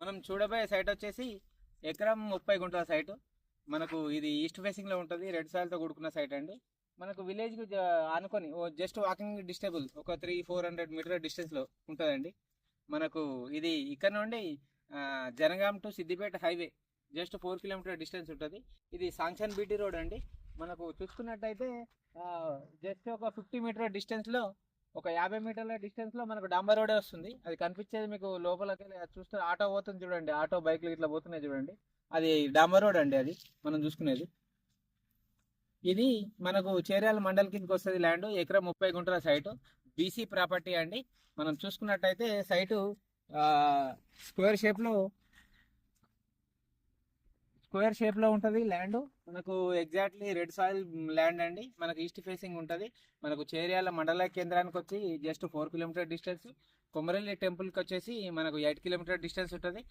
మనం చూడబోయే సైట్ వచ్చేసి ఎకరం 30 గుంటల సైటు. మనకు ఇది ఈస్ట్ ఫేసింగ్లో ఉంటుంది. రెడ్ సాయిల్తో కూడుకున్న సైట్ అండి. మనకు విలేజ్కి ఆనుకొని జస్ట్ వాకింగ్ డిస్టేబుల్ ఒక 300-400 మీటర్ డిస్టెన్స్లో ఉంటుందండి. మనకు ఇది ఇక్కడ నుండి Jangaon to Siddipet highway just 4 kilometre distance ఉంటుంది. ఇది సాంక్షన్ బీటీ రోడ్ అండి. మనకు చూసుకున్నట్టయితే జస్ట్ ఒక 50 మీటర్ డిస్టెన్స్లో, ఒక 50 మీటర్ల డిస్టెన్స్లో మనకు డాంబర్ రోడే వస్తుంది. అది కనిపించేది మీకు లోపలికి చూస్తే ఆటో పోతుంది చూడండి, ఆటో బైక్లు ఇట్లా పోతున్నాయి చూడండి, అది డాంబర్ రోడ్ అండి. అది మనం చూసుకునేది. ఇది మనకు చేర్యాల మండల్ కిందకి వస్తుంది. ల్యాండ్ ఎకరం 30 గుంటల సైటు, బీసీ ప్రాపర్టీ అండి. మనం చూసుకున్నట్టయితే సైటు స్క్వేర్ షేప్లో ఉంటుంది ల్యాండ్. మనకు ఎగ్జాక్ట్లీ రెడ్ సాయిల్ ల్యాండ్ అండి. మనకు ఈస్ట్ ఫేసింగ్ ఉంటుంది. మనకు చేర్యాల మండల కేంద్రానికి వచ్చి జస్ట్ 4 కిలోమీటర్ డిస్టెన్స్. కొమరల్లి టెంపుల్కి వచ్చేసి మనకు 8 కిలోమీటర్ డిస్టెన్స్ ఉంటుంది.